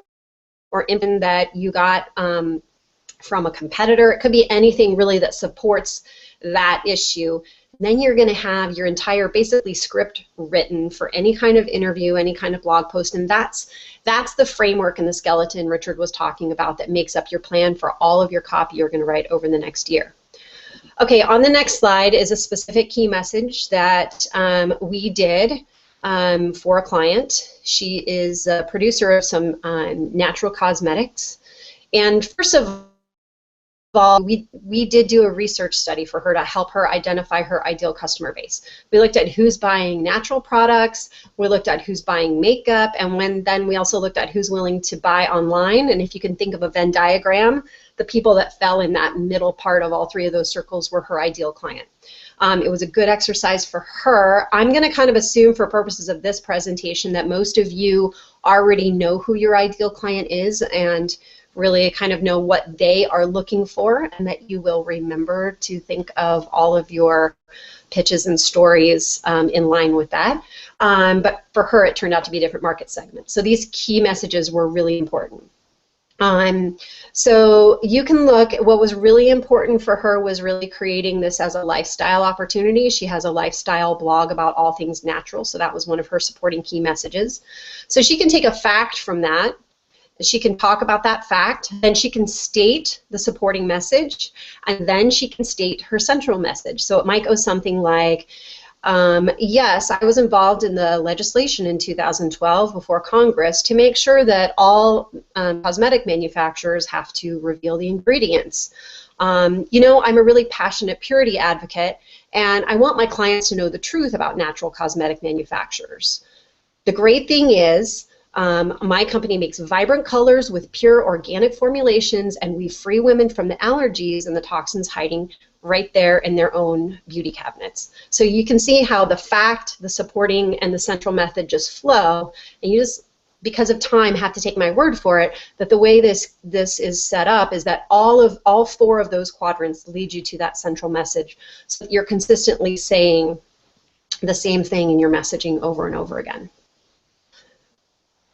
or information that you got from a competitor. It could be anything really that supports that issue. Then you're going to have your entire basically script written for any kind of interview, any kind of blog post, and that's the framework and the skeleton Richard was talking about that makes up your plan for all of your copy you're going to write over the next year. Okay, on the next slide is a specific key message that we did for a client. She is a producer of some natural cosmetics, and first of all, we did do a research study for her to help her identify her ideal customer base. We looked at who's buying natural products, we looked at who's buying makeup, and then we also looked at who's willing to buy online. And if you can think of a Venn diagram, the people that fell in that middle part of all 3 of those circles were her ideal client. It was a good exercise for her. I'm going to kind of assume for purposes of this presentation that most of you already know who your ideal client is and really kind of know what they are looking for, and that you will remember to think of all of your pitches and stories in line with that. But for her, it turned out to be different market segments. So these key messages were really important. So you can look, what was really important for her was really creating this as a lifestyle opportunity. She has a lifestyle blog about all things natural, so that was one of her supporting key messages. So she can take a fact from that, she can talk about that fact, then she can state the supporting message, and then she can state her central message. So it might go something like, Yes, I was involved in the legislation in 2012 before Congress to make sure that all cosmetic manufacturers have to reveal the ingredients. You know, I'm a really passionate purity advocate, and I want my clients to know the truth about natural cosmetic manufacturers. The great thing is, my company makes vibrant colors with pure organic formulations, and we free women from the allergies and the toxins hiding right there in their own beauty cabinets. So you can see how the fact, the supporting, and the central method just flow, and you just, because of time, have to take my word for it that the way this is set up is that all four of those quadrants lead you to that central message, so that you're consistently saying the same thing in your messaging over and over again.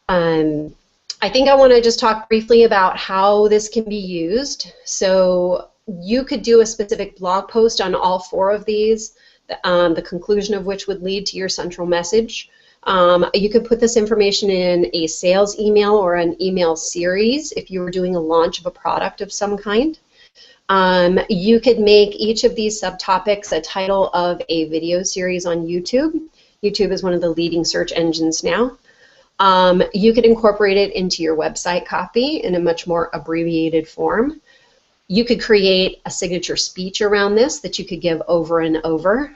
I think I want to just talk briefly about how this can be used. So you could do a specific blog post on all four of these, the conclusion of which would lead to your central message. You could put this information in a sales email or an email series if you were doing a launch of a product of some kind. You could make each of these subtopics a title of a video series on YouTube. YouTube is one of the leading search engines now. You could incorporate it into your website copy in a much more abbreviated form. You could create a signature speech around this that you could give over and over.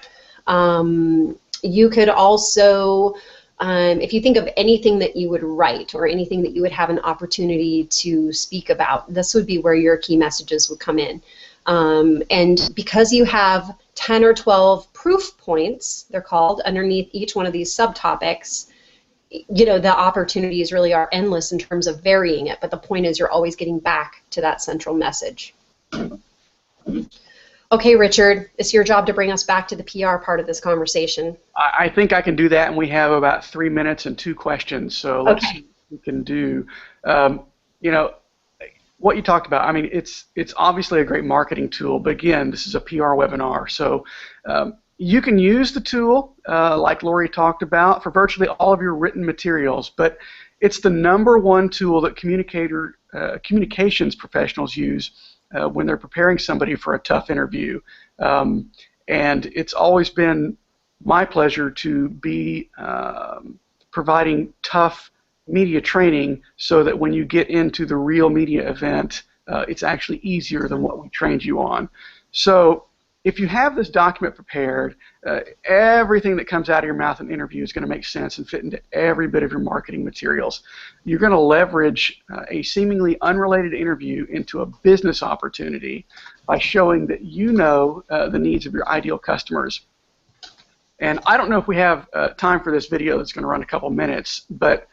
You could also, if you think of anything that you would write or anything that you would have an opportunity to speak about, this would be where your key messages would come in. And because you have 10 or 12 proof points, they're called, underneath each one of these subtopics, you know, the opportunities really are endless in terms of varying it, but the point is you're always getting back to that central message. Okay, Richard, it's your job to bring us back to the PR part of this conversation. I think I can do that, and we have about 3 minutes and 2 questions, so let's see what we can do. You know, what you talked about, I mean, it's obviously a great marketing tool, but again, this is a PR webinar, so you can use the tool, like Lori talked about, for virtually all of your written materials, but it's the #1 tool that communications professionals use when they're preparing somebody for a tough interview. And it's always been my pleasure to be providing tough media training so that when you get into the real media event, it's actually easier than what we trained you on. So if you have this document prepared, everything that comes out of your mouth in an interview is going to make sense and fit into every bit of your marketing materials. You're going to leverage a seemingly unrelated interview into a business opportunity by showing that you know the needs of your ideal customers. And I don't know if we have time for this video that's going to run a couple minutes, but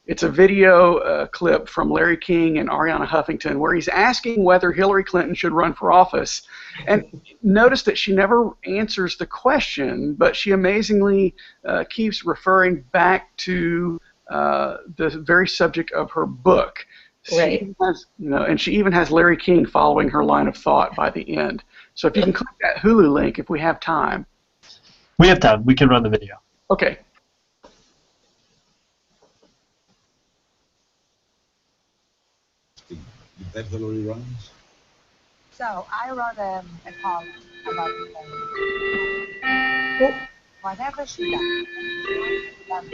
it's a video clip from Larry King and Arianna Huffington where he's asking whether Hillary Clinton should run for office. And notice that she never answers the question, but she amazingly keeps referring back to the very subject of her book. Right. She has, you know, and she even has Larry King following her line of thought by the end. So if you can click that Hulu link if we have time. We have time. We can run the video. Okay. That Hillary runs? So I wrote a column about Hillary. Whatever she does, I wish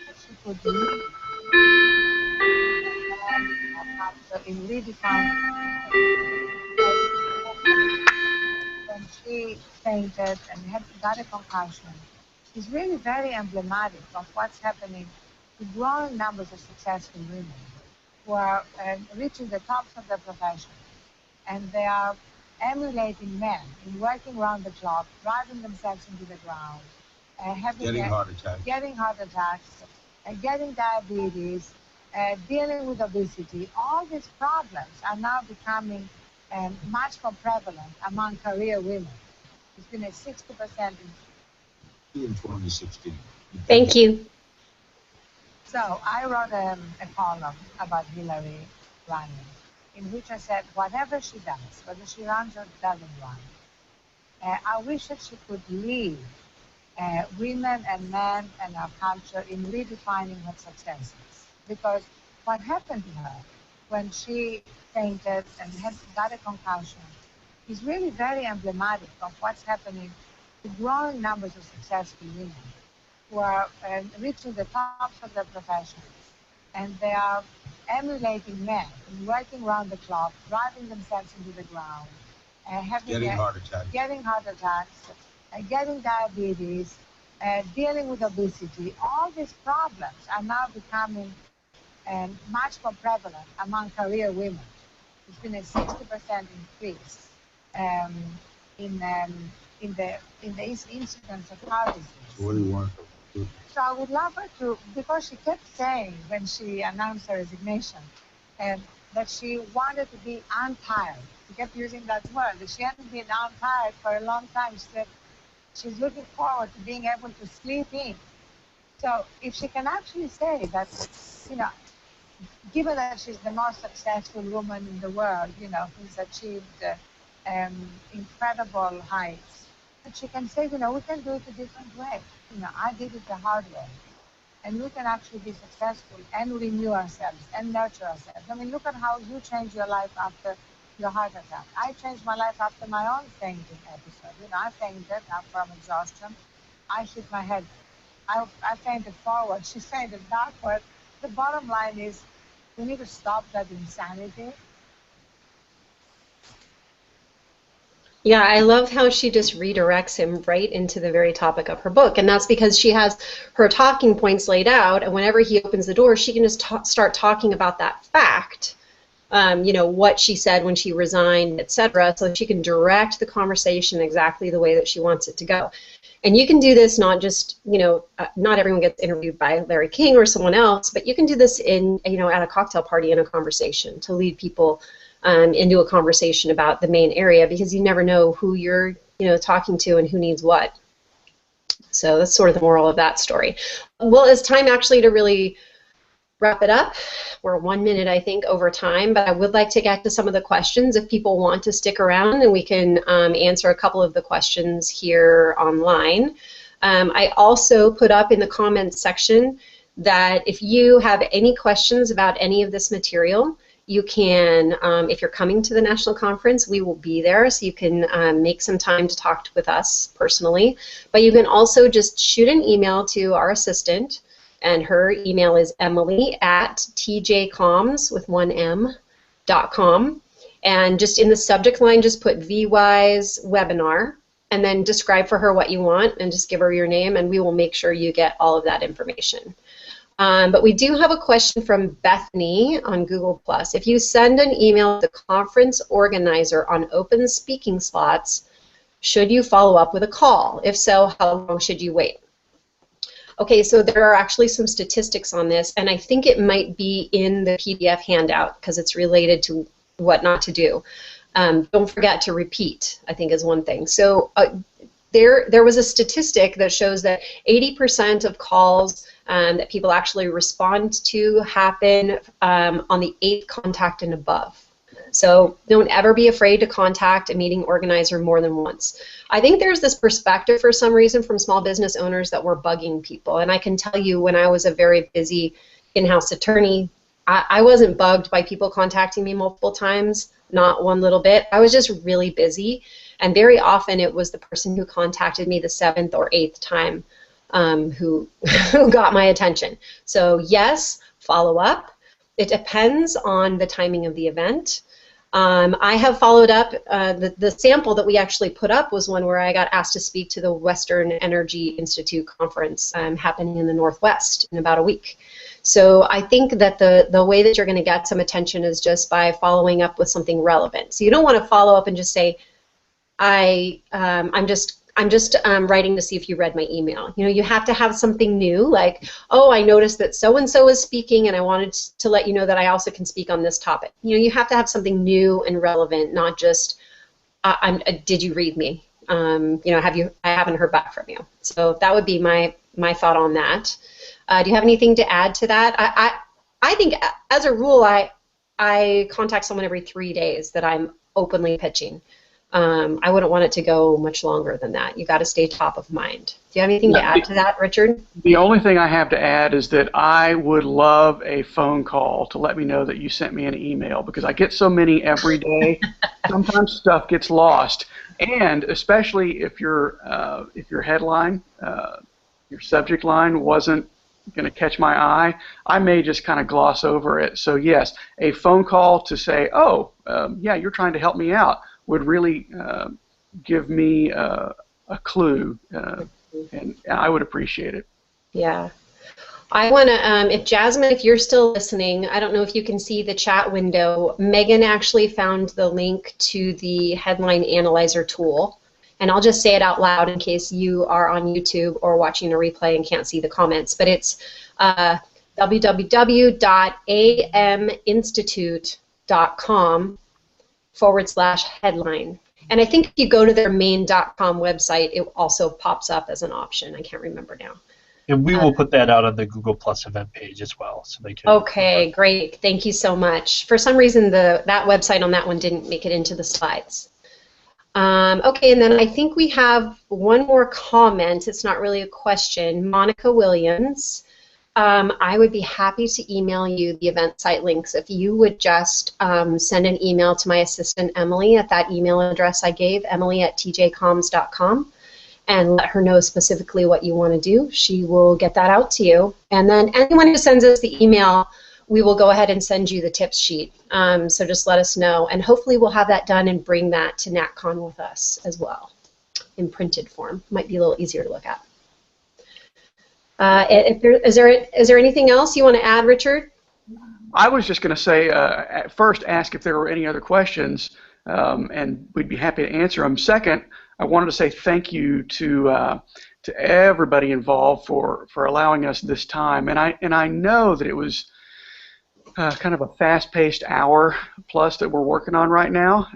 that she could lead in redefining when she fainted and got a concussion. She's really very emblematic of what's happening to growing numbers of successful women who are reaching the tops of their profession, and they are emulating men in working around the clock, driving themselves into the ground, getting heart attacks, getting diabetes, dealing with obesity. All these problems are now becoming much more prevalent among career women. It's been a 60% in 2016. Thank you. So I wrote a column about Hillary running, in which I said, whatever she does, whether she runs or doesn't run, I wish that she could lead women and men and our culture in redefining what success is. Because what happened to her when she fainted and got a concussion is really very emblematic of what's happening to growing numbers of successful women who are reaching the tops of their professions. And they are emulating men, working around the clock, driving themselves into the ground, Getting heart attacks. Getting diabetes, dealing with obesity. All these problems are now becoming much more prevalent among career women. There's been a 60% increase in the incidence of heart disease. So what do you want? So I would love her to, because she kept saying when she announced her resignation, that she wanted to be untired. She kept using that word, that she hadn't been untired for a long time. She said she's looking forward to being able to sleep in. So if she can actually say that, you know, given that she's the most successful woman in the world, you know, who's achieved incredible heights, and she can say, you know, we can do it a different way. You know, I did it the hard way. And we can actually be successful and renew ourselves and nurture ourselves. I mean, look at how you changed your life after your heart attack. I changed my life after my own fainting episode. You know, I fainted from exhaustion. I hit my head. I fainted forward. She fainted backward. The bottom line is we need to stop that insanity. Yeah, I love how she just redirects him right into the very topic of her book. And that's because she has her talking points laid out, and whenever he opens the door, she can just start talking about that fact, you know, what she said when she resigned, etc., so she can direct the conversation exactly the way that she wants it to go. And you can do this not just, you know, not everyone gets interviewed by Larry King or someone else, but you can do this in, you know, at a cocktail party in a conversation to lead people into a conversation about the main area, because you never know who you're, you know, talking to and who needs what. So that's sort of the moral of that story. Well, it's time actually to really wrap it up. We're 1 minute, I think, over time, but I would like to get to some of the questions if people want to stick around, and we can answer a couple of the questions here online. I also put up in the comments section that if you have any questions about any of this material, you can, if you're coming to the national conference, we will be there, so you can make some time to talk with us personally. But you can also just shoot an email to our assistant, and her email is emily@tjcoms with 1m.com. And just in the subject line, just put VWise webinar, and then describe for her what you want, and just give her your name, and we will make sure you get all of that information. But we do have a question from Bethany on Google+. If you send an email to the conference organizer on open speaking slots, should you follow up with a call? If so, how long should you wait? Okay, so there are actually some statistics on this, and I think it might be in the PDF handout because it's related to what not to do. Don't forget to repeat, I think, is one thing. So there was a statistic that shows that 80% of calls that people actually respond to happen on the 8th contact and above. So don't ever be afraid to contact a meeting organizer more than once. I think there's this perspective for some reason from small business owners that we're bugging people. And I can tell you, when I was a very busy in-house attorney, I wasn't bugged by people contacting me multiple times, not one little bit. I was just really busy. And very often it was the person who contacted me the 7th or 8th time who got my attention. So yes, follow up. It depends on the timing of the event. I have followed up. The sample that we actually put up was one where I got asked to speak to the Western Energy Institute conference happening in the Northwest in about a week. So I think that the way that you're going to get some attention is just by following up with something relevant. So you don't want to follow up and just say, I'm just writing to see if you read my email. You know, you have to have something new, like, oh, I noticed that so-and-so is speaking, and I wanted to let you know that I also can speak on this topic. You know, you have to have something new and relevant, not just, did you read me? You know, I haven't heard back from you. So that would be my thought on that. Do you have anything to add to that? I think, as a rule, I contact someone every 3 days that I'm openly pitching. I wouldn't want it to go much longer than that. You got to stay top of mind. Do you have anything to add to that, Richard? The only thing I have to add is that I would love a phone call to let me know that you sent me an email, because I get so many every day. Sometimes stuff gets lost, and especially if your headline, your subject line wasn't going to catch my eye, I may just kind of gloss over it. So yes, a phone call to say, oh, yeah, you're trying to help me out, would really give me a clue, and I would appreciate it. Yeah. I want to, if Jasmine, if you're still listening, I don't know if you can see the chat window. Megan actually found the link to the headline analyzer tool. And I'll just say it out loud in case you are on YouTube or watching a replay and can't see the comments. But it's www.aminstitute.com/headline. And I think if you go to their main.com website, it also pops up as an option. I can't remember now. And we will put that out on the Google Plus event page as well, so they can. Okay, great. Thank you so much. For some reason, that website on that one didn't make it into the slides. Okay, and then I think we have one more comment. It's not really a question. Monica Williams. I would be happy to email you the event site links if you would just send an email to my assistant Emily at that email address I gave, emily@tjcoms.com, and let her know specifically what you want to do. She will get that out to you. And then anyone who sends us the email, we will go ahead and send you the tips sheet. So just let us know, and hopefully we'll have that done and bring that to NatCon with us as well in printed form. Might be a little easier to look at. Is there anything else you want to add, Richard? I was just going to say, first, ask if there were any other questions, and we'd be happy to answer them. Second, I wanted to say thank you to everybody involved for allowing us this time. And I know that it was kind of a fast-paced hour plus that we're working on right now,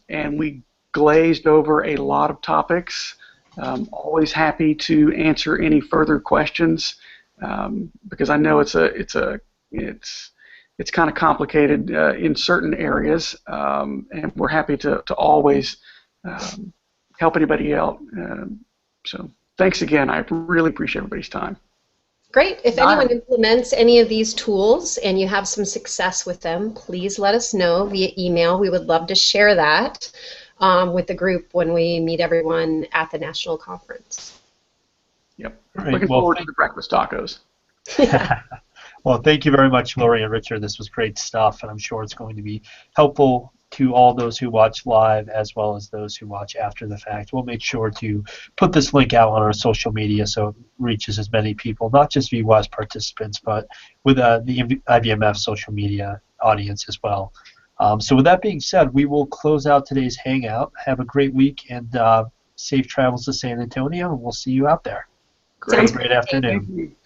and we glazed over a lot of topics. Always happy to answer any further questions, because I know it's kind of complicated in certain areas, and we're happy to always help anybody out. So thanks again. I really appreciate everybody's time. Great. If anyone implements any of these tools and you have some success with them, please let us know via email. We would love to share that with the group when we meet everyone at the national conference. Yep. Right. Looking forward to the breakfast tacos. Well, thank you very much, Lori and Richard. This was great stuff, and I'm sure it's going to be helpful to all those who watch live as well as those who watch after the fact. We'll make sure to put this link out on our social media so it reaches as many people, not just VWAS participants, but with the IVMF social media audience as well. So with that being said, we will close out today's Hangout. Have a great week and safe travels to San Antonio, and we'll see you out there. Sounds Great afternoon. Thank you.